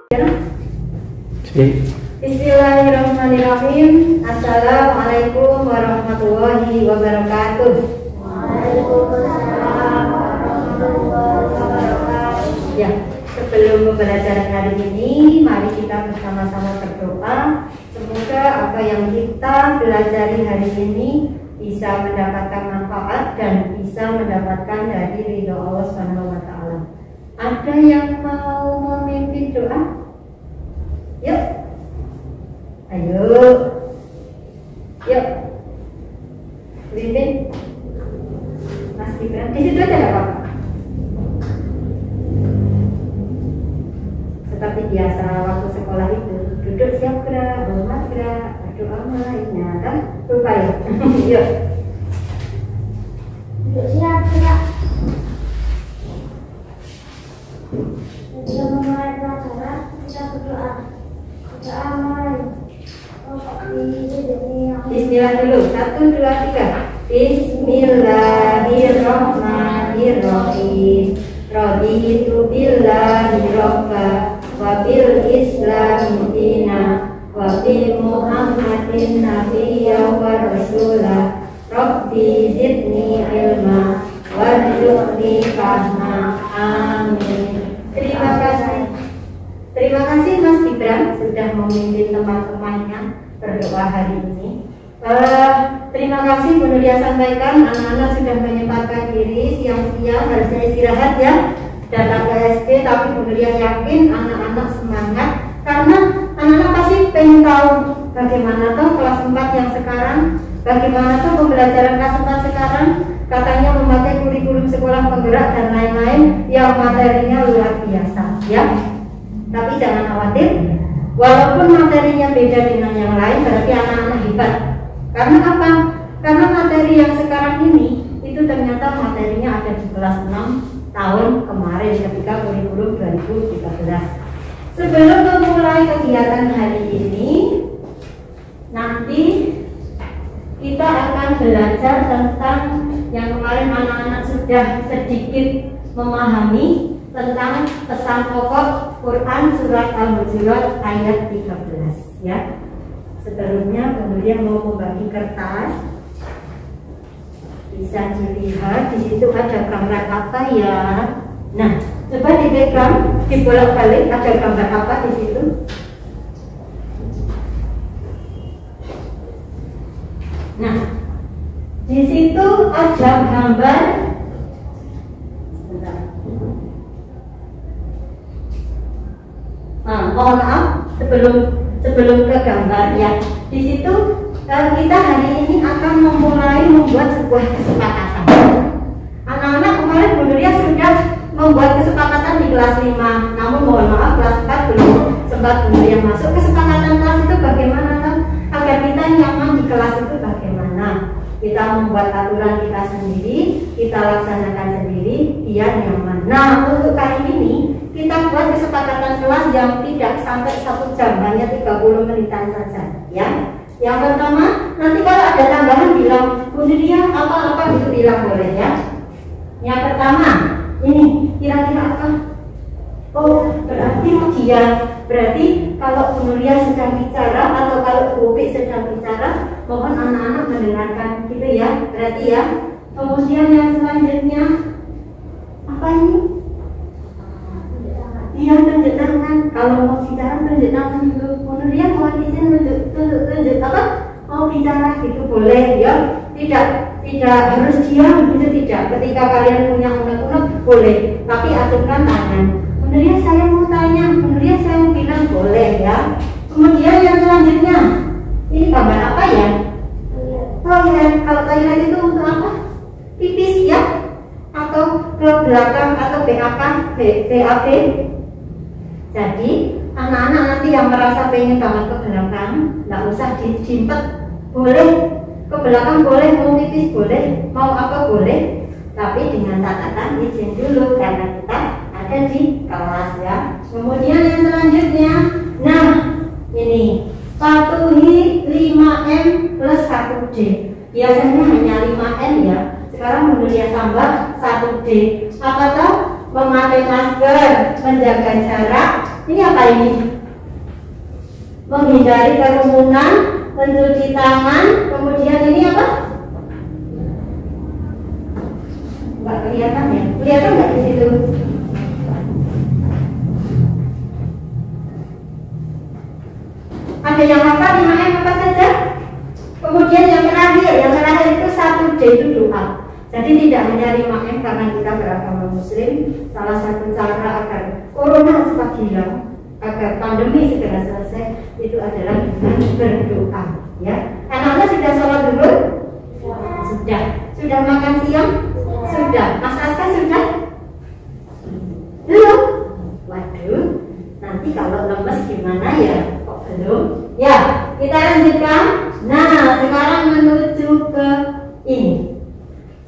Bismillahirrahmanirrahim. Assalamualaikum warahmatullahi wabarakatuh. Waalaikumsalam warahmatullahi wabarakatuh. Ya, sebelum pembelajaran hari ini, mari kita bersama-sama berdoa. Semoga apa yang kita pelajari hari ini bisa mendapatkan manfaat dan bisa mendapatkan dari ridho Allah Subhanahu wa Ta'ala. Ada yang mau memimpin doa? Yuk, ayo, yuk, pimpin. Mas Gibran, di situ aja nggak apa-apa. Seperti biasa waktu sekolah itu, duduk siap gerak, hormat gerak, berdoa mulainya kan, lupa ya. Yuk, Duduk siap gerak. Sebelum memulai pelajaran, kita berdoa. Doa mulai. Bismillah dulu, 1, 2, 3. Bismillahirrahmanirrahim. Raditu billahi robba wa bil islami dina wa bi Muhammadin nabiyya wa rasula. Rabbi zidni ilma warzuqni fahma. Amin. Terima kasih Mas Gibran sudah memimpin teman-temannya berdoa hari ini. Terima kasih Bu Nuria sampaikan anak-anak sudah menyempatkan diri siang-siang, harusnya istirahat ya, datang ke SD, tapi Bu Nuria yakin anak-anak semangat karena anak-anak pasti pengen tahu bagaimana tuh kelas 4 yang sekarang, bagaimana tuh pembelajaran kelas 4 sekarang, katanya memakai kurikulum sekolah penggerak dan lain-lain yang materinya luar biasa ya. Tapi jangan khawatir, walaupun materinya beda dengan yang lain, berarti anak-anak hebat. Karena apa? Karena materi yang sekarang ini itu ternyata materinya ada di kelas 6 tahun kemarin ketika kurikulum 2013. Sebelum memulai kegiatan hari ini, nanti kita akan belajar tentang yang kemarin anak-anak sudah sedikit memahami tentang pesan pokok Quran surat Al-Hujurat ayat 13 ya. Sebelumnya kemudian mau membagi kertas, bisa dilihat di situ ada gambar apa ya. Nah, coba dipegang, dibolak-balik, ada gambar apa di situ? Nah, di situ ada gambar. Mohon maaf sebelum ke gambar ya. Di situ kita hari ini akan memulai membuat sebuah kesepakatan. Anak-anak kemarin Bu Nuria sudah membuat kesepakatan di kelas 5. Namun mohon maaf kelas 4 belum sempat Bu Nuria masuk. Kesepakatan kelas itu bagaimana kan? Agar kita nyaman di kelas itu bagaimana? Kita membuat aturan kita sendiri, kita laksanakan sendiri biar nyaman. Nah, untuk kali ini kita buat kesepakatan kelas yang tidak sampai 1 jam, hanya 30 menitan saja ya. Yang pertama, nanti kalau ada tambahan bilang Bu Nuria apa-apa itu bilang boleh ya. Yang pertama, ini kira-kira apa? Oh, berarti ujian. Berarti kalau Bu Nuria sedang bicara atau kalau Bu Upi sedang bicara, mohon anak-anak mendengarkan gitu ya. Berarti ya. Kemudian yang selanjutnya apa ini? Iya, tunjuk tangan. Kalau mau bicara tunjuk tangan dulu. Bu Nuria mau izin tunjuk apa? Mau bicara gitu boleh ya. Tidak harus diam gitu, tidak. Ketika kalian punya unek-unek boleh, tapi acungkan tangan. Bu Nuria saya mau tanya, Bu Nuria saya mau bilang boleh ya. Kemudian yang selanjutnya ini gambar apa ya? Toilet. Kalau toilet itu untuk apa? Pipis ya? Atau ke belakang atau BAB? Jadi anak-anak nanti yang merasa pengen banget ke belakang, nggak usah dijimpet, boleh ke belakang, boleh mau pipis boleh, mau apa boleh, tapi dengan catatan izin dulu karena kita ada di kelas ya. Kemudian yang selanjutnya, nah ini patuhi 5M plus 1D. Biasanya hanya 5M ya. Sekarang Bu Nuria tambah 1D. Apa tuh? Memakai masker, menjaga jarak, Ini apa ini? Menghindari kerumunan, mencuci tangan, kemudian ini apa? Enggak kelihatan ya? Kelihatan nggak di situ? Ada yang hafal 5M apa saja? Kemudian yang terakhir itu 1D itu doa. Jadi tidak hanya 5M karena kita beragama Muslim, salah satu cara agar corona cepat hilang, agar pandemi segera selesai itu adalah dengan berdoa. Ya, anak-anak sudah sholat dulu? Sudah. Sudah makan siang? Sudah. Mas Aska sudah? Belum? Waduh, nanti kalau lemes gimana ya? Kok belum? Ya, kita lanjutkan. Nah, sekarang menuju ke ini.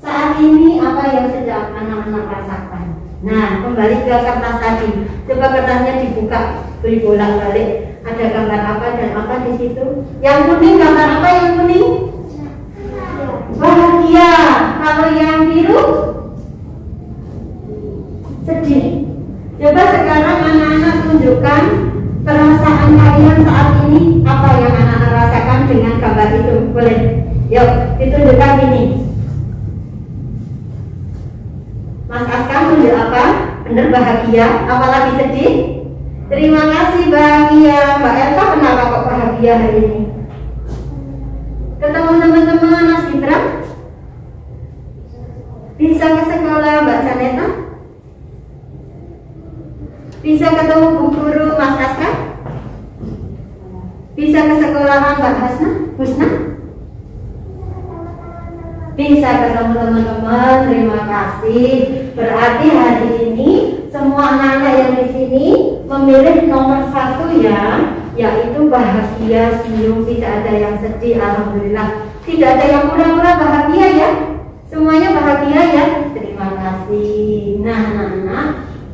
Saat ini apa yang sedang anak-anak rasakan? Nah, kembali ke kertas tadi. Coba kertasnya dibuka, beri bolak-balik. Ada gambar apa dan apa di situ? Yang kuning gambar apa yang kuning? Bahagia. Kalau yang biru? Sedih. Coba sekarang anak-anak tunjukkan perasaan kalian saat ini. Apa yang anak-anak rasakan dengan gambar itu? Boleh? Yuk, ditunjukkan ini. Mas Aska tunjuk apa? Bener bahagia, apalagi sedih? Terima kasih bahagia. Mbak Elsa kenapa kok bahagia hari ini? Ketemu teman-teman Mas Gibran? Bisa ke sekolah Mbak Janeta? Bisa ketemu Bu Guru Mas Aska? Bisa ke sekolahan Mbak Husna? Bisa ketemu teman-teman, terima kasih. Berarti hari ini semua anak-anak yang di sini memilih nomor 1 ya, yaitu bahagia, senyum, tidak ada yang sedih. Alhamdulillah, tidak ada yang pura-pura bahagia ya. Semuanya bahagia ya. Terima kasih. Nah, anak-anak,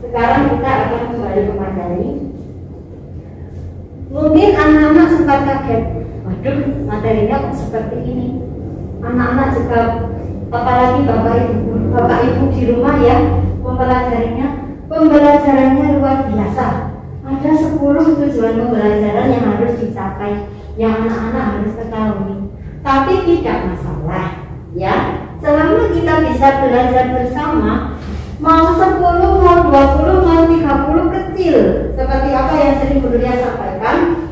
sekarang kita akan kembali ke materi. Mungkin anak-anak sempat kaget. Waduh, materinya kok seperti ini. Anak-anak juga, apalagi bapak ibu di rumah ya, pembelajarannya luar biasa. Ada 10 tujuan pembelajaran yang harus dicapai, yang anak-anak harus ketahui. Tapi tidak masalah ya, selama kita bisa belajar bersama, mau 10, mau 20, mau 30 kecil, seperti apa yang sering Bu Nuria sampaikan.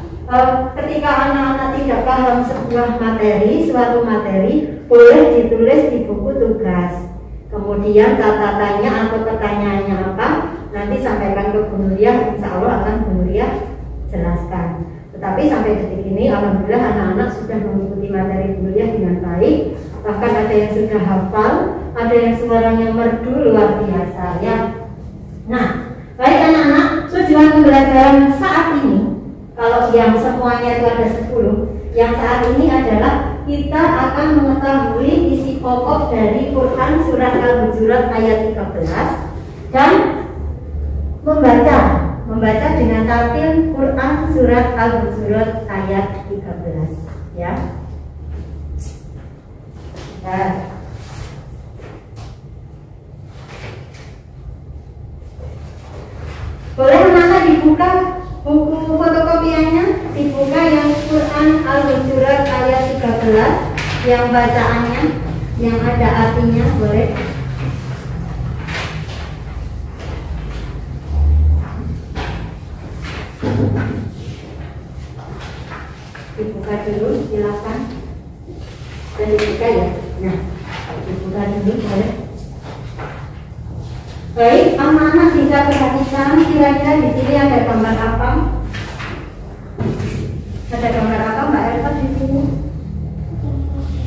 Ketika anak-anak tidak paham sebuah materi, suatu materi, boleh ditulis di buku tugas. Kemudian catatannya atau pertanyaannya apa, nanti sampaikan ke Bu Nuria, insya Allah akan Bu Nuria jelaskan. Tetapi sampai detik ini, alhamdulillah anak-anak sudah mengikuti materi Bu Nuria dengan baik. Bahkan ada yang sudah hafal, ada yang suaranya merdu luar biasa ya. Nah, baik anak-anak, tujuan pembelajaran saat ini, kalau yang semuanya itu ada 10, yang saat ini adalah kita akan mengetahui isi pokok dari Quran surat Al-Hujurat ayat 13 dan membaca dengan tartil Quran surat Al-Hujurat ayat 13 ya. Nah, boleh anak dibuka buku fotokopiannya, dibuka yang Quran Al-Hujurat ayat 13 yang bacaannya, yang ada artinya, boleh. Dibuka dulu, silakan. Dan dibuka ya. Nah, dibuka dulu, boleh. Baik, anak-anak bisa perhatikan kira-kira di sini ada gambar apa? Ada gambar apa Mbak Elsa di sini?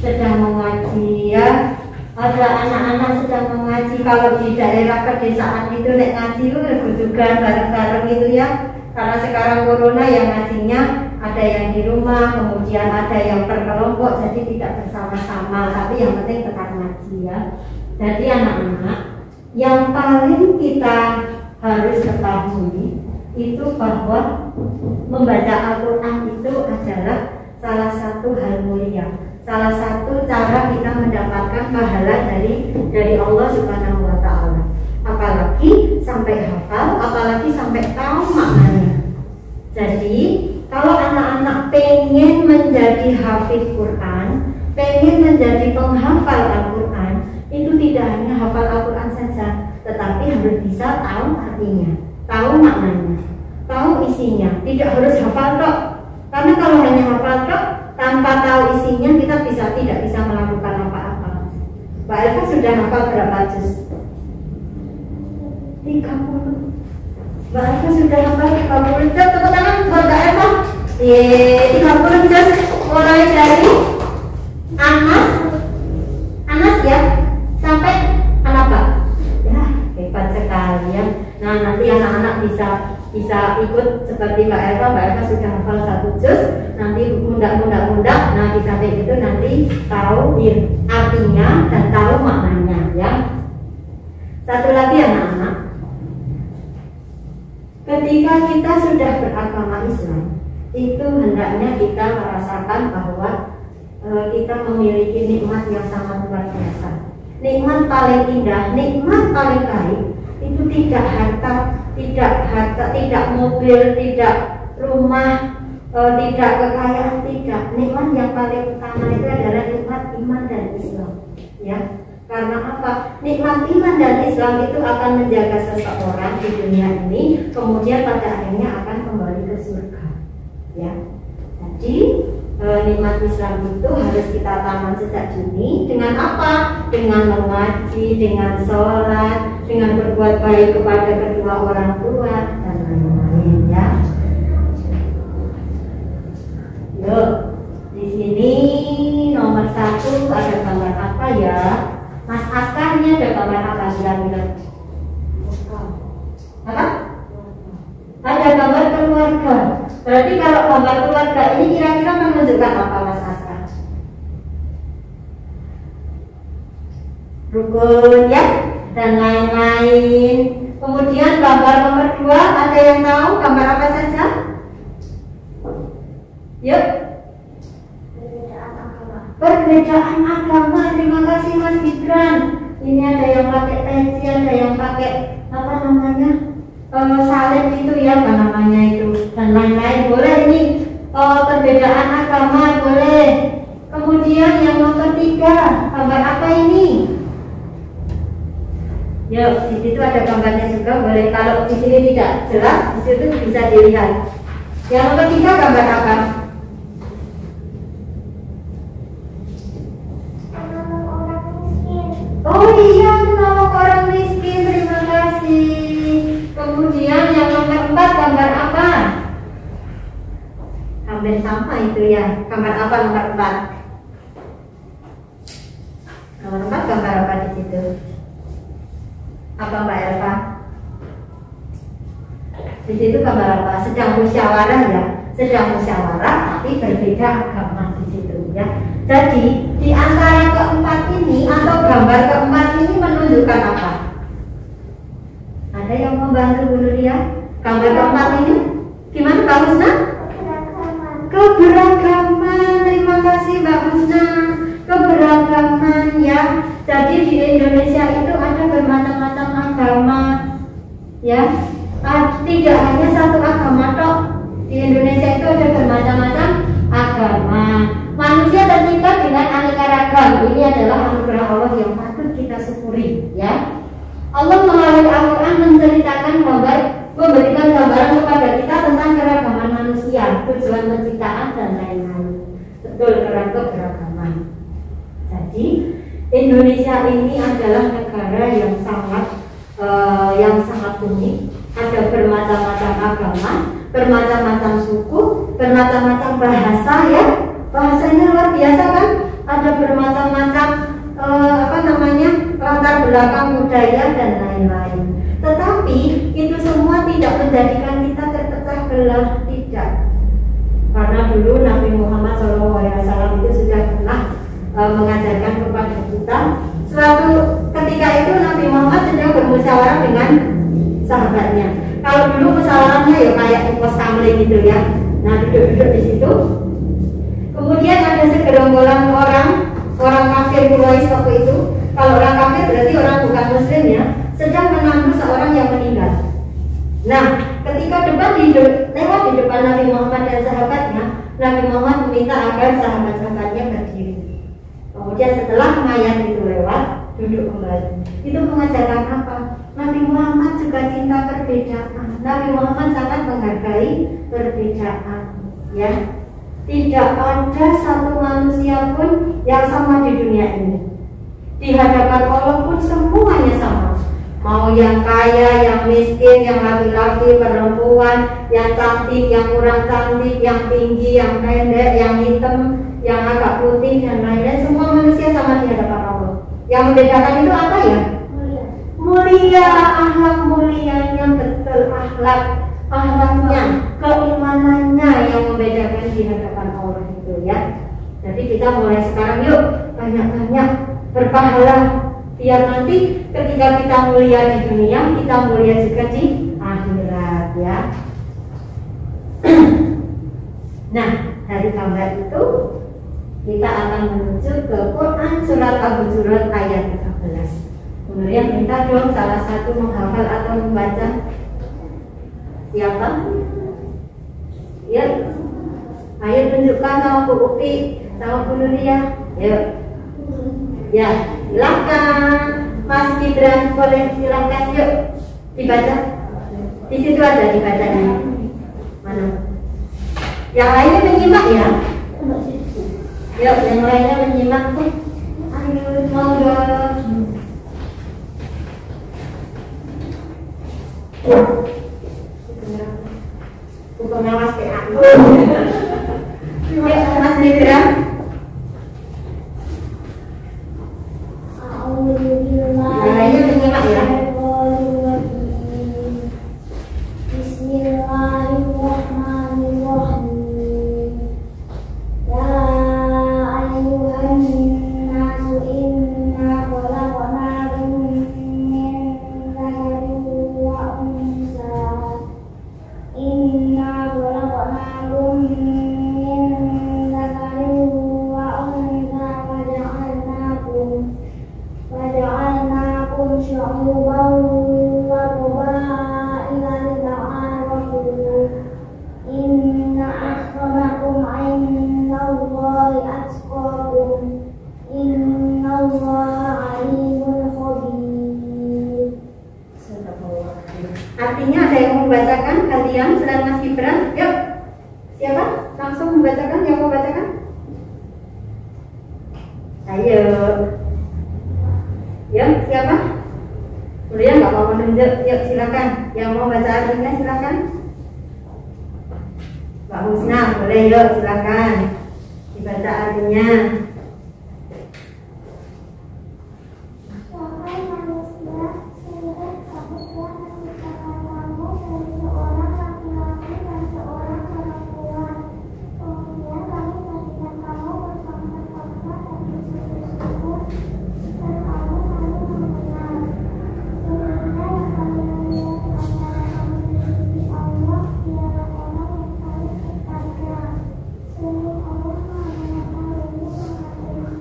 Sedang mengaji ya. Ada anak-anak sedang mengaji. Kalau di daerah pedesaan itu nek ngaji itu rebutukan bareng-bareng gitu ya. Karena sekarang corona yang ngajinya ada yang di rumah, kemudian ada yang berkelompok, jadi tidak bersama-sama. Tapi yang penting tetap ngaji ya. Jadi anak-anak, yang paling kita harus ketahui itu bahwa membaca Al-Quran itu adalah salah satu hal mulia, salah satu cara kita mendapatkan pahala dari Allah Subhanahu wa Ta'ala. Apalagi sampai hafal, apalagi sampai tahu maknanya. Jadi kalau anak-anak pengen menjadi hafiz Quran, pengen menjadi penghafal Al-Quran, itu tidak hanya hafal Al-Quran saja, tetapi harus bisa tahu artinya, tahu maknanya, tahu isinya. Tidak harus hafal tok, karena kalau hanya hafal tok tanpa tahu isinya, kita tidak bisa melakukan apa-apa. Mbak Elva sudah hafal berapa juz? 30. Mbak Elva sudah hafal 30 juz. Tepuk tangan buat Mbak Elva. 30 juz, mulai dari Anas ya sampai An-Naba. Ya, hebat sekali ya. Nah, nanti anak-anak bisa ikut seperti Mbak Elva. Mbak Elva sudah hafal 1 juz, nanti mundak. Nah, di samping itu nanti tahu artinya dan tahu maknanya ya. Satu lagi anak-anak, ketika kita sudah beragama Islam, itu hendaknya kita merasakan bahwa kita memiliki nikmat yang sangat luar biasa. Nikmat paling indah, nikmat paling baik itu tidak harta, tidak mobil, tidak rumah, tidak kekayaan, tidak. Nikmat yang paling utama itu adalah nikmat iman dan Islam. Ya, karena apa? Nikmat iman dan Islam itu akan menjaga seseorang di dunia ini, kemudian pada akhirnya akan kembali ke surga. Ya, jadi nikmat Islam itu harus kita tanam sejak dini. Dengan apa? Dengan mengaji, dengan sholat, dengan berbuat baik kepada kedua orang tua dan lain-lain ya. Yuk, di sini nomor 1 ada gambar apa ya? Mas Askar, ini ada gambar apa? Bilang-bilang. Apa? Ada gambar keluarga. Berarti kalau gambar keluarga ini kira-kira menunjukkan apa, Mas Askar? Rukun ya, dan lain-lain. Kemudian gambar nomor 2, ada yang tahu gambar apa saja? Yuk. Perbedaan agama. Terima kasih Mas Gibran. Ini ada yang pakai peci, ada yang pakai apa namanya? Salib itu ya, apa namanya itu, dan lain-lain. Boleh ini perbedaan agama, boleh. Kemudian yang nomor 3, gambar apa ini? Yuk, di situ ada gambarnya juga, boleh. Kalau di sini tidak jelas, di situ bisa dilihat. Yang nomor 3 gambar apa? Oh iya, menolong orang miskin. Terima kasih. Kemudian yang nomor 4 gambar apa? Hampir sama itu ya. Gambar apa nomor 4? Nomor 4 gambar apa di situ? Apa Mbak Elva? Di situ gambar apa? Sedang musyawarah ya. Sedang musyawarah tapi berbeda agama di situ ya. Jadi di antara keempat ini atau gambar keempat ini menunjukkan apa? Ada yang membantu dulu ya? Gambar keempat ini gimana Mbak Husna? Keberagaman. Terima kasih Mbak Husna. Keberagaman ya. Jadi di Indonesia itu ada bermacam-macam agama ya. Tidak hanya satu agama tok. Di Indonesia itu ada bermacam-macam agama. Manusia tercipta dengan aneka ragam. Ini adalah anugerah Allah yang patut kita syukuri ya. Allah melalui Al-Quran menceritakan memberikan gambaran kepada kita tentang keragaman manusia, tujuan penciptaan dan lain-lain. Betul, keberagaman. Jadi Indonesia ini adalah negara yang sangat unik. Ada bermacam-macam agama, bermacam-macam suku, bermacam-macam bahasa ya. Bahasanya luar biasa kan? Ada bermacam-macam latar belakang budaya dan lain-lain. Tetapi itu semua tidak menjadikan kita terpecah belah, tidak. Karena dulu Nabi Muhammad SAW itu sudah pernah mengajarkan kepada kita. Suatu ketika itu Nabi Muhammad sedang bermusyawarah dengan sahabatnya. Kalau dulu musyawarahnya ya kayak di pos kamling gitu ya. Nah, duduk-duduk di situ. Kemudian ada segerombolan orang kafir Quraisy waktu itu. Kalau orang kafir berarti orang bukan muslim ya, sedang menandu seorang yang meninggal. Nah, ketika lewat di depan Nabi Muhammad dan sahabatnya, Nabi Muhammad meminta agar sahabat-sahabatnya berdiri. Kemudian setelah mayat itu lewat, duduk kembali. Itu mengajarkan apa? Nabi Muhammad juga cinta perbedaan. Nabi Muhammad sangat menghargai perbedaan. Ya, tidak ada satu manusia pun yang sama di dunia ini. Di hadapan Allah pun semuanya sama. Mau yang kaya, yang miskin, yang laki-laki, perempuan, yang cantik, yang kurang cantik, yang tinggi, yang pendek, yang hitam, yang agak putih dan lain-lain, semua manusia sama di hadapan Allah. Yang membedakan itu apa ya? Mulia, akhlak mulianya, betul akhlaknya, keimanannya yang membedakan di hadapan Allah itu ya. Jadi kita mulai sekarang yuk banyak-banyak berpahala, biar nanti ketika kita mulia di dunia, kita mulia juga di akhirat ya. Nah, dari gambar itu kita akan menuju ke Quran surat Al-Hujurat ayat 13. Kemudian minta dong salah satu menghafal atau membaca. Siapa? Ya, ayo tunjukkan sama Bu Upi, sama Bu Nuria. Yuk. Ya, silakan. Mas Gibran boleh silakan yuk dibaca. Di situ aja dibacanya. Mana? Yang lainnya menyimak ya. Yuk, yang lainnya menyimak tuh. Ayo, mau dong. Bukan ngawas PA. Yuk, Mas Gibran. Yang menyimak ya. Bismillahirrahmanirrahim. Ya ayyuhan nasu inna khalaqnakum min dzakarin wa unsa. Inna khalaqnakum min dzakarin wa unsa waja'alnakum syu'uban wa qabaila lita'arafu. Inna akramakum 'indallahi atqakum. Innallaha 'alimun khabir. Artinya ada yang membacakan kalian selain Mas Gibran? Yuk, siapa? Langsung membacakan, yang mau bacakan? Ayo. Yuk, siapa? Kemudian nggak mau menunjuk, yuk silakan. Yang mau baca artinya silakan. Mbak Husna, boleh yuk silakan dibaca artinya. Wahai manusia, sungguh aku telah menciptakan kamu dari seorang laki-laki dan seorang perempuan. Kemudian kami jadikan kamu bersama-sama dan bersekutu, dan kamu saling mengenal. Sehingga yang kalian lihat di antara kamu di Allah ialah orang yang saling bertanya. Sungguh Allah Maha Mengetahui.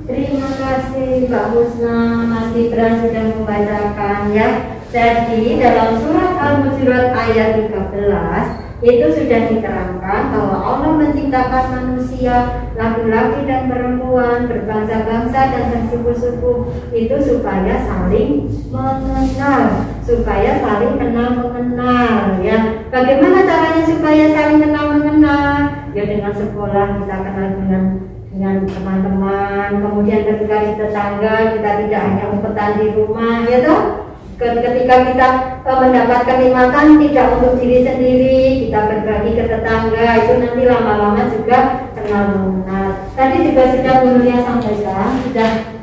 Terima kasih Mbak Husna, Mas Gibran sudah membacakan ya. Jadi dalam surat Al-Hujurat ayat 13 itu sudah diterangkan bahwa Allah menciptakan manusia laki-laki dan perempuan, berbangsa-bangsa dan bersuku-suku itu supaya saling mengenal, supaya saling kenal mengenal ya. Bagaimana caranya supaya saling kenal mengenal? Ya dengan sekolah kita kenal dengan teman-teman, kemudian ketika di tetangga kita tidak hanya umpetan di rumah ya toh. Ketika kita mendapatkan nikmatan tidak untuk diri sendiri, kita berbagi ke tetangga, itu nanti lama-lama juga kenal mengenal. Tadi juga sudah Bu Nuria sampaikan, sudah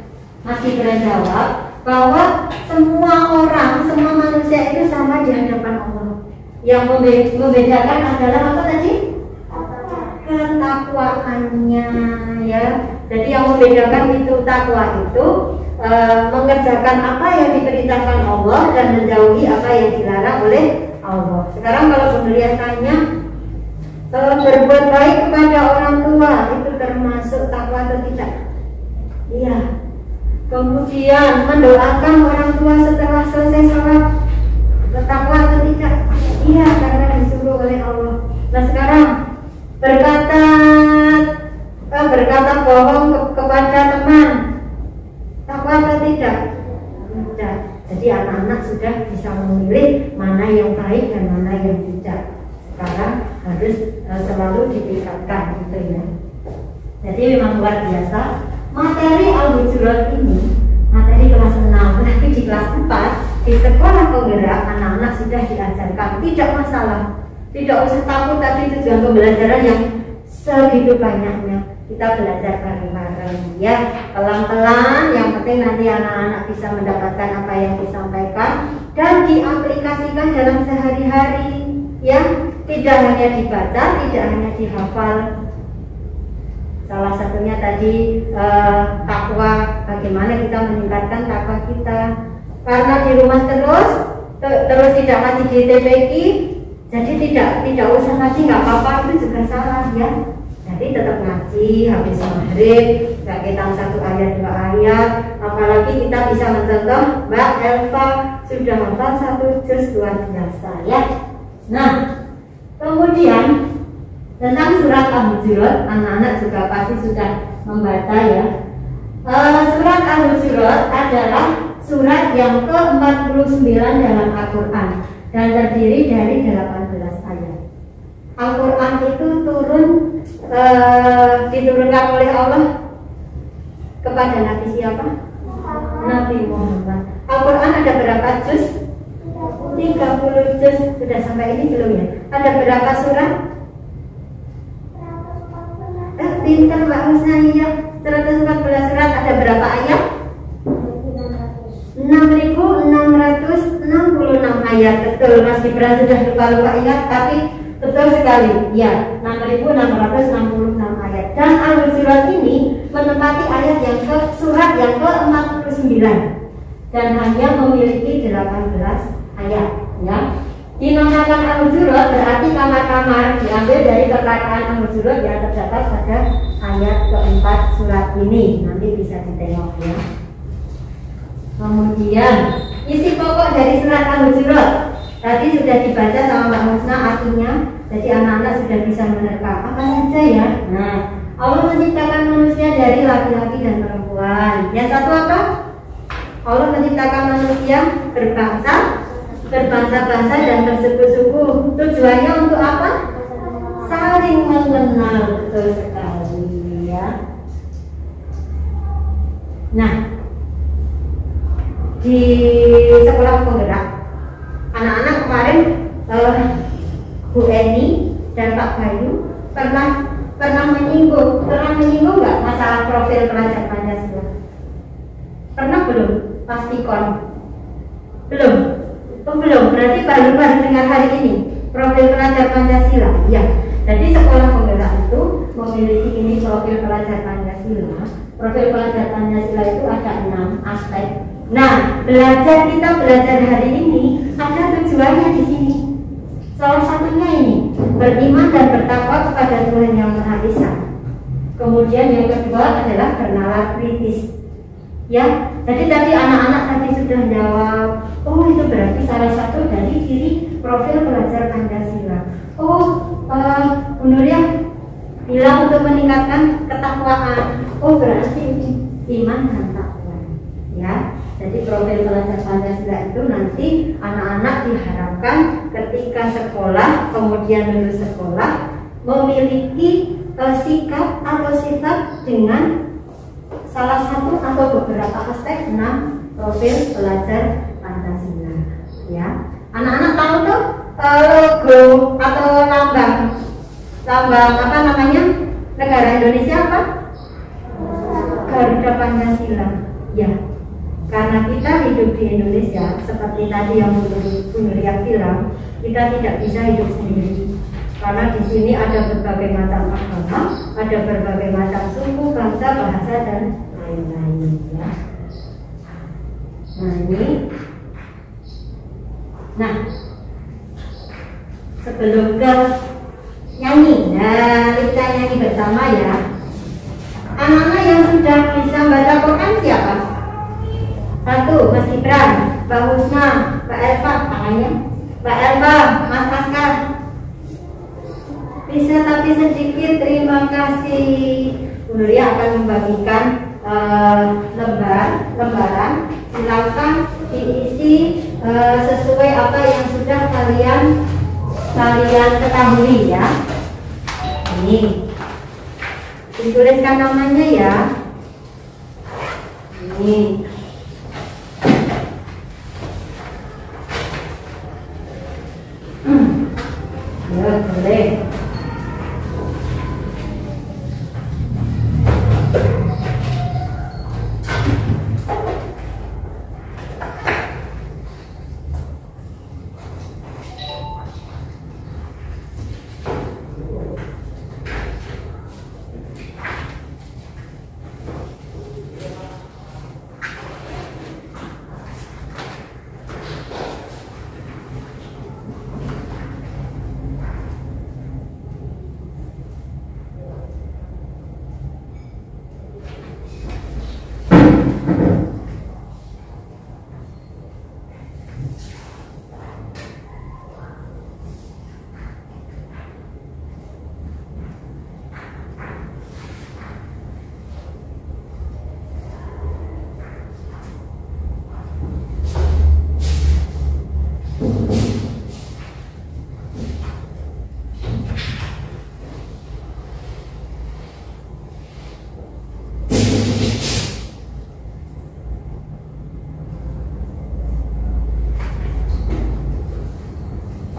Mas Gibran jawab bahwa semua orang, semua manusia itu sama di hadapan Allah. Yang membedakan adalah apa tadi? Ketakwaannya ya. Jadi yang membedakan itu takwa itu mengerjakan apa yang diperintahkan Allah dan menjauhi apa yang dilarang oleh Allah. Sekarang kalau Bu Nuria tanya, berbuat baik kepada orang tua itu termasuk takwa atau tidak? Iya. Kemudian mendoakan orang tua setelah selesai sholat, bertakwa atau tidak? Iya, karena disuruh Nah sekarang berkata bohong kepada teman, takwa atau tidak? Tidak. Jadi anak-anak sudah bisa memilih mana yang baik dan mana yang tidak. Sekarang harus selalu ditingkatkan gitu ya. Jadi memang luar biasa. Materi Al-Hujurat ini materi kelas 6, tapi di kelas 4 di sekolah penggerak anak-anak sudah diajarkan, tidak masalah. Tidak usah takut tadi tujuan pembelajaran yang segitu banyaknya. Kita belajar bareng-bareng ya, pelan-pelan. Yang penting nanti anak-anak bisa mendapatkan apa yang disampaikan dan diaplikasikan dalam sehari-hari ya. Tidak hanya dibaca, tidak hanya dihafal. Salah satunya tadi takwa, bagaimana kita meningkatkan takwa kita. Karena di rumah terus tidak ngaji di TPQ, jadi tidak usah ngaji, nggak apa-apa, itu juga salah ya. Jadi tetap ngaji, habis maghrib, nggak kita 1 ayat 2 ayat. Apalagi kita bisa mencontoh Mbak Elva sudah hafal 1 juz luar biasa ya. Nah, kemudian tentang surat Al-Hujurat, anak-anak juga pasti sudah membaca ya. Surat Al-Hujurat adalah surat yang ke-49 dalam Al-Quran dan terdiri dari 18 ayat. Al-Quran itu diturunkan oleh Allah kepada Nabi siapa? Nabi Muhammad. Al-Quran ada berapa juz? 30 juz. Sudah sampai ini belum ya? Ada berapa surat? Pintar Mbak Husna, iya. 114 surat, ada berapa ayat? 6.666 ayat. Betul, Mas Gibran sudah lupa-lupa ingat, tapi betul sekali. Ya, 6.666 ayat. Dan Al-Hujurat ini menempati ayat yang surat yang ke-49 dan hanya memiliki 18 ayat ya. Dinamakan Al-Hujurat berarti kamar-kamar, diambil dari perkataan Al-Hujurat yang terdapat pada ayat ke-4 surat ini. Nanti bisa ditengok ya. Kemudian isi pokok dari surat Al-Hujurat tadi sudah dibaca sama Mbak Husna artinya, jadi anak-anak sudah bisa menerka apa saja ya. Nah, Allah menciptakan manusia dari laki-laki dan perempuan. Yang satu apa? Allah menciptakan manusia berbangsa-bangsa dan bersuku-suku. Tujuannya untuk apa? Saling mengenal. Betul sekali ya. Nah, di sekolah penggerak anak-anak kemarin Bu Eni dan Pak Bayu pernah menyinggung nggak masalah profil pelajar Pancasila? Pernah belum? Pastikon belum? Belum, berarti baru dengar hari ini profil pelajar Pancasila. Ya, jadi sekolah penggerak itu memiliki ini profil pelajar Pancasila. Profil pelajar Pancasila itu ada 6 aspek. Nah, kita belajar hari ini ada tujuannya di sini. Salah satunya ini beriman dan bertakwa kepada Tuhan Yang Maha Esa. Kemudian yang kedua adalah bernalar kritis. Ya, jadi tadi anak-anak tadi sudah jawab. Oh, itu berarti salah satu dari ciri profil pelajar Pancasila. Oh, Bu Nuria bilang untuk meningkatkan ketakwaan. Oh, berarti iman dan takwa. Ya. Jadi profil pelajar Pancasila itu nanti anak-anak diharapkan ketika sekolah, kemudian lulus sekolah, memiliki sikap atau sifat dengan salah satu atau beberapa aspek 6 profil pelajar Pancasila. Ya, anak-anak tahu tuh logo atau lambang apa namanya negara Indonesia apa? Garuda Pancasila. Ya. Karena kita hidup di Indonesia, seperti tadi yang Bu Nuria bilang, kita tidak bisa hidup sendiri. Karena di sini ada berbagai macam agama, ada berbagai macam suku, bangsa, bahasa dan lain-lain. Ya. Nah ini, sebelum ke nyanyi, kita nyanyi bersama ya. Anak-anak yang sudah bisa baca Quran siapa? 1, Mas Gibran, Mbak Husna, Mbak Elva, tangannya. Mbak Elva, Mas Askar. Bisa tapi sedikit. Terima kasih. Bu Nuria akan membagikan lembaran. Silakan diisi sesuai apa yang sudah kalian ketahui ya. Ini dituliskan namanya ya. Ini ya boleh.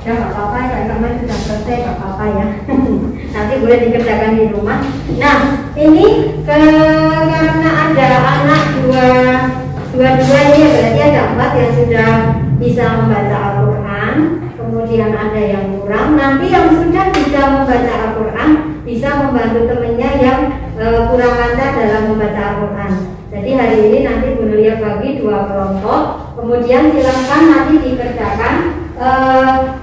Ya nggak apa-apa ya, kemarin sudah selesai, nggak apa-apa ya. Nanti boleh dikerjakan di rumah. Nah ini karena ada anak dua-dua ini ya, berarti ada 4 yang sudah bisa membaca Al-Quran. Kemudian ada yang kurang. Nanti yang sudah bisa membaca Al-Quran bisa membantu temannya yang kurang lancar dalam membaca Al-Quran. Jadi hari ini nanti Bu Nuria bagi 2 kelompok. Kemudian silakan nanti dikerjakan.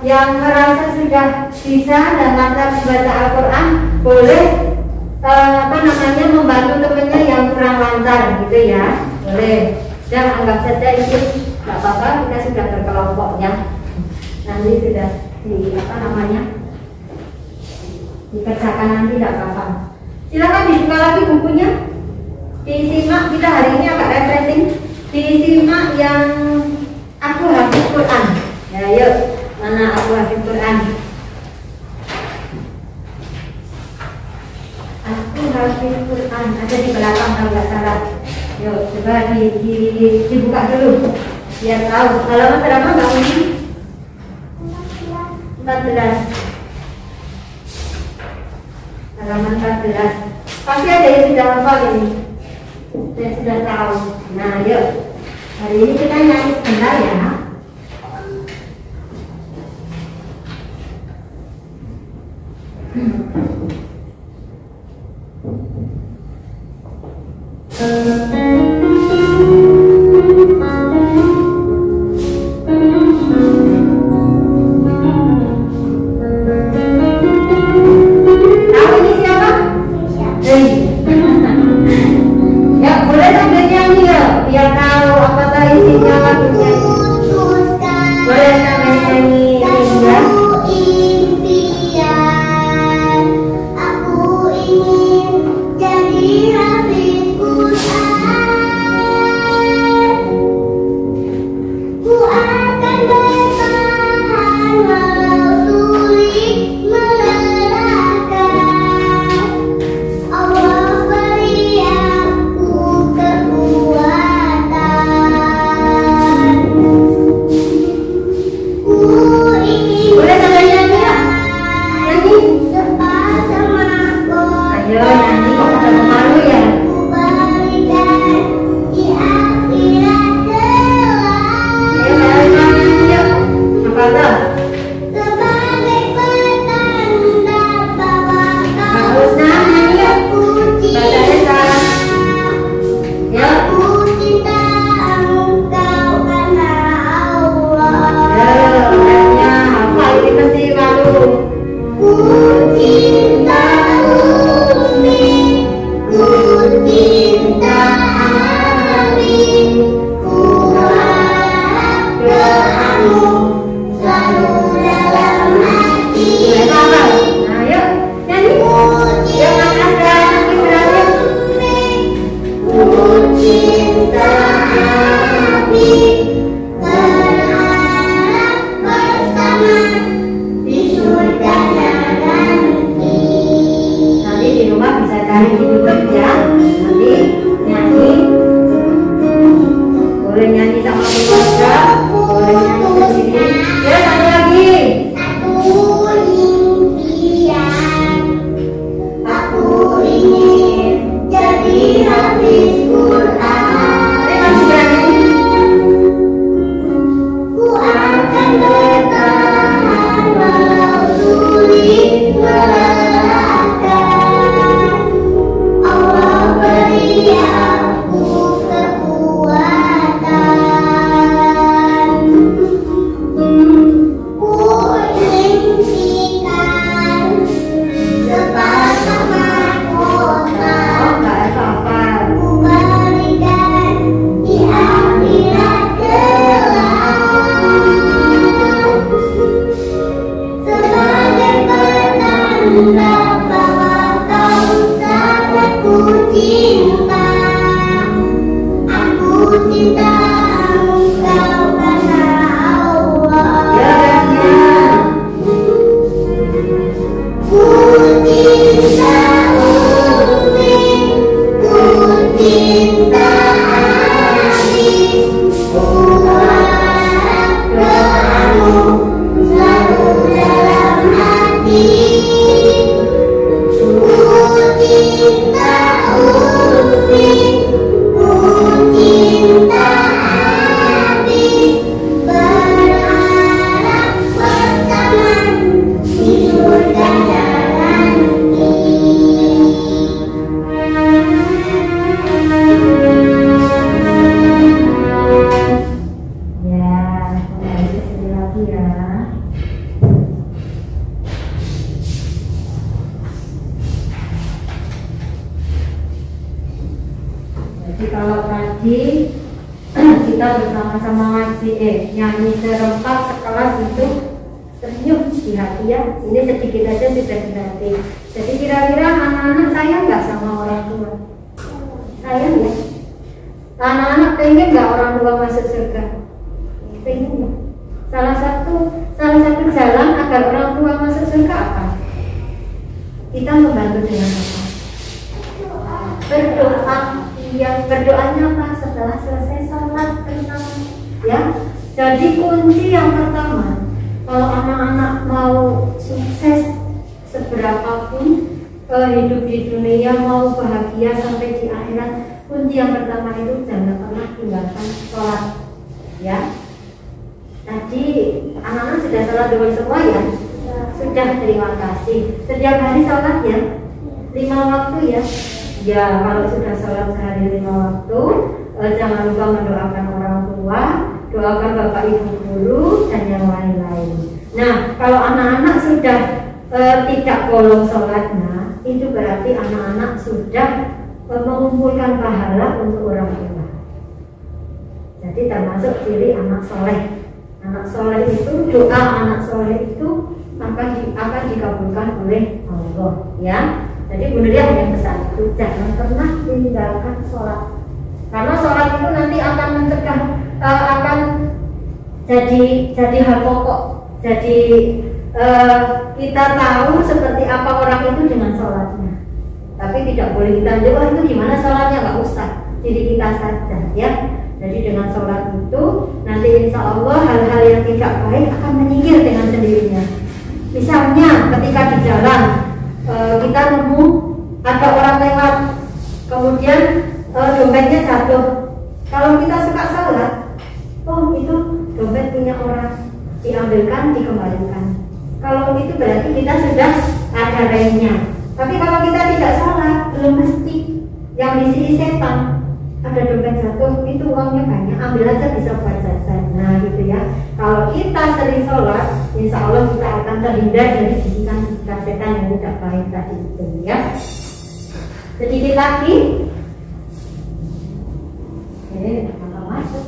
Yang merasa sudah bisa dan lancar membaca Al-Quran boleh membantu temannya yang kurang lancar gitu ya, boleh. Dan anggap saja itu nggak apa-apa, kita sudah berkelompok ya. Nanti sudah dikerjakan nanti nggak apa-apa. Silakan dibuka lagi bukunya, disimak. Kita hari ini agak refreshing. Disimak yang Aku Hafiz Quran. Ya, yuk, mana Aku Hafiz Quran? Aku Hafiz Quran ada di belakang kalau nggak salah. Yuk, coba dibuka dulu biar tahu. Halaman berapa Mbak Uni? 14. Halaman 14. Pasti ada yang sudah hafal ini. Saya sudah tahu. Nah, yuk. Hari ini kita nyanyi sebentar ya. Selalu lagi ya. Jadi kalau tadi kita bersama-sama ngaji nyanyi serempak sekelas itu tersenyum di hati ya. Ini sedikit aja sudah di hati. Jadi kira-kira anak-anak sayang nggak sama orang tua? Sayang ya. Anak-anak pengen nggak orang tua masuk surga? Pengen ya. Salah satu jalan agar orang tua masuk surga apa? Kita membantu dengan apa? Berdoa. Yang berdoanya apa? Setelah selesai sholat pertama ya. Jadi kunci yang pertama, kalau anak-anak mau sukses seberapapun hidup di dunia, mau bahagia sampai di akhirat, kunci yang pertama itu jangan pernah tinggalkan sholat ya. Tadi anak-anak sudah sholat dulu semua ya? Sudah, terima kasih. Setiap hari sholat ya? 5 waktu ya? Ya, kalau sudah sholat sehari 5 waktu, jangan lupa mendoakan orang tua, doakan bapak ibu guru dan yang lain-lain. Nah, kalau anak-anak sudah tidak bolong sholatnya, itu berarti anak-anak sudah mengumpulkan pahala untuk orang tua. Jadi termasuk ciri anak soleh. Anak soleh itu, doa anak soleh itu akan dikabulkan oleh Allah ya. Jadi Bu Nuria hanya pesan itu, jangan pernah tinggalkan sholat, karena sholat itu nanti akan mencegah, akan jadi hal pokok. Jadi kita tahu seperti apa orang itu dengan sholatnya, tapi tidak boleh kita jawab itu gimana sholatnya, nggak usah, diri kita saja ya. Jadi dengan sholat itu nanti insya Allah hal-hal yang tidak baik akan menyingkir dengan sendirinya. Misalnya ketika di jalan kita nemu ada orang lewat, kemudian dompetnya jatuh. Kalau kita suka sholat, oh itu dompet punya orang, diambilkan, dikembalikan. Kalau itu berarti kita sudah ada remnya. Tapi kalau kita tidak sholat, belum mesti. Yang diisi setan, ada dompet jatuh, itu uangnya banyak, ambil aja bisa buat jajan. Nah gitu ya. Kalau kita sering sholat, insya Allah kita akan terhindar dari bisikan-bisikan setan yang tidak baik tadi itu ya. Sedikit lagi. Oke, apa masuk?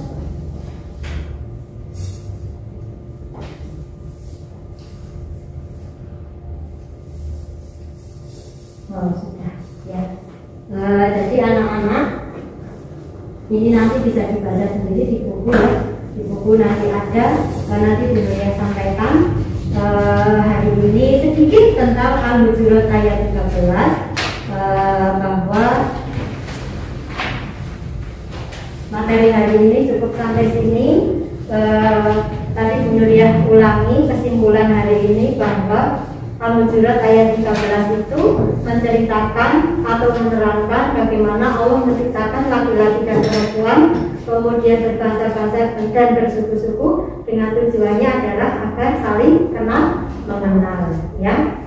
Oh sudah ya. Jadi anak-anak ini nanti bisa dibaca sendiri di buku ya. Di buku nanti ada, nanti Bu Nuria sampaikan hari ini sedikit tentang Al-Hujurat ayat 13, bahwa materi hari ini cukup sampai sini. Tadi Bu Nuria ulangi kesimpulan hari ini bahwa Al-Hujurat ayat 13 itu menceritakan atau menerangkan bagaimana Allah menciptakan laki-laki dan perempuan, kemudian berbangsa-bangsa dan bersuku-suku, dengan tujuannya adalah agar saling kenal mengenal ya.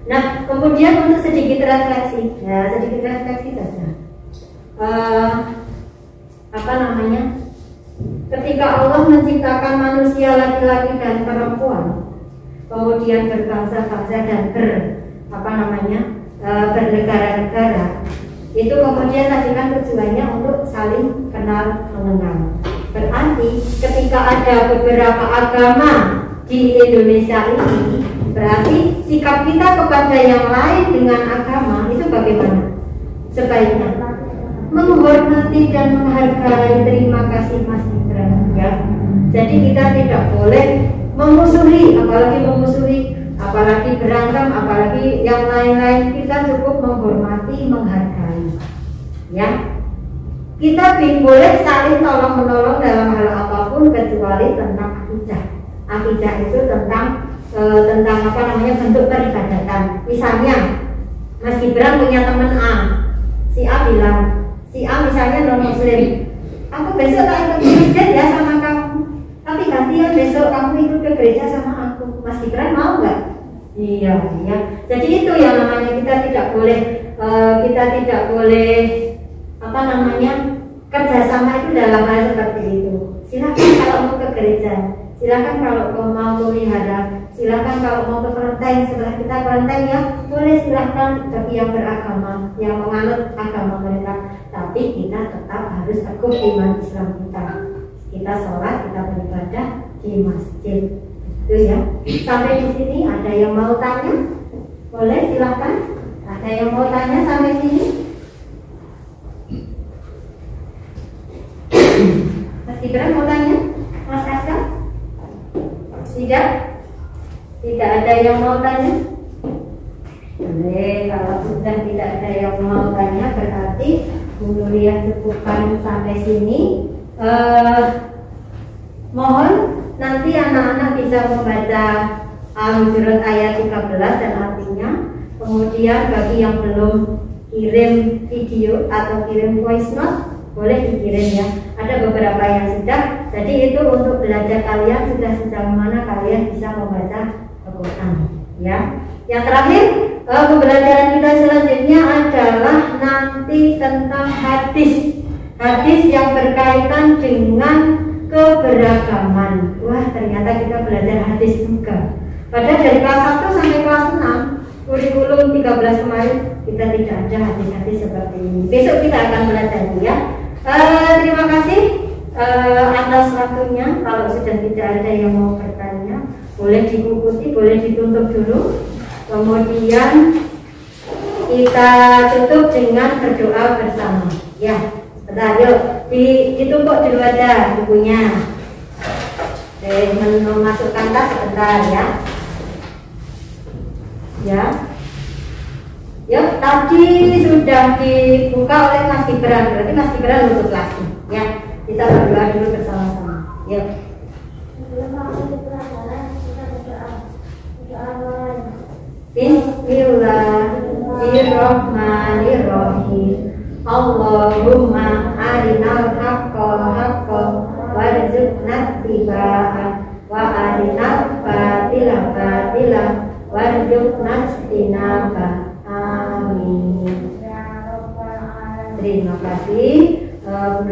Nah kemudian untuk sedikit refleksi ya, sedikit refleksi saja. Ketika Allah menciptakan manusia laki-laki dan perempuan, kemudian berbangsa-bangsa dan bernegara-negara, itu kemudian tadi kan tujuannya untuk saling kenal mengenal. Berarti ketika ada beberapa agama di Indonesia ini, berarti sikap kita kepada yang lain dengan agama itu bagaimana? Sebaiknya menghormati dan menghargai. Terima kasih Mas Indra ya. Jadi kita tidak boleh memusuhi, apalagi berantem, apalagi yang lain-lain. Kita cukup menghormati, menghargai ya. Kita boleh saling tolong menolong dalam hal apapun kecuali tentang akidah. Akidah itu tentang bentuk peribadatan. Misalnya Mas Gibran punya teman A, si A bilang, si A misalnya non muslim, aku besok tak ikut masjid ya sama kamu, tapi gantian besok kamu ikut ke gereja sama aku. Mas Gibran mau nggak? Iya. Jadi itu yang namanya kita tidak boleh kerjasama itu dalam hal seperti itu. Silakan kalau mau ke gereja, Silakan kalau mau melihara, silakan kalau mau ke kelenteng, setelah kita kelenteng ya, boleh silakan bagi yang beragama, yang menganut agama mereka. Tapi kita tetap harus teguh iman Islam kita. Kita sholat, kita beribadah di masjid. Itu ya. Sampai di sini ada yang mau tanya? Boleh silakan. Ada yang mau tanya sampai sini? Mas Gibran mau tanya? Mas Aska? Tidak? Tidak ada yang mau tanya? Boleh, kalau sudah tidak ada yang mau tanya berarti Bu Nuria cukupkan sampai sini. Mohon nanti anak-anak bisa membaca Al-Hujurat ayat 13 dan artinya. Kemudian bagi yang belum kirim video atau kirim voice note, boleh dikirim ya. Ada beberapa yang sudah. Jadi itu untuk belajar kalian sudah sejauh mana kalian bisa membaca Al-Quran ya. Yang terakhir, pembelajaran kita selanjutnya adalah nanti tentang hadis. Hadis yang berkaitan dengan keberagaman. Wah, ternyata kita belajar hadis juga. Padahal dari kelas 1 sampai kelas 6, kurikulum 13 kemarin kita tidak ada hadis-hadis seperti ini. Besok kita akan belajar ya. Terima kasih atas waktunya. Kalau sudah tidak ada yang mau bertanya, boleh diikuti, boleh ditutup dulu. Kemudian kita tutup dengan berdoa bersama. Ya, sebentar yuk. Ditumpuk dulu aja bukunya. Memasukkan tas sebentar ya. Ya. Yuk, tadi sudah dibuka oleh Mas Gibran. Berarti Mas Gibran tutup lagi. Ya, kita berdoa dulu bersama-sama. Yuk. Bismillahirrahmanirrahim. Allahumma arinal haqqa haqqan warzuqna ittiba'ah wa arinal batila batila warzuqna ijtinabah. Amin. Terima kasih.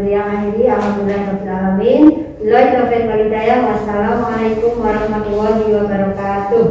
Yang akhiri alhamdulillahirobbilalamin. Wassalamualaikum warahmatullahi wabarakatuh.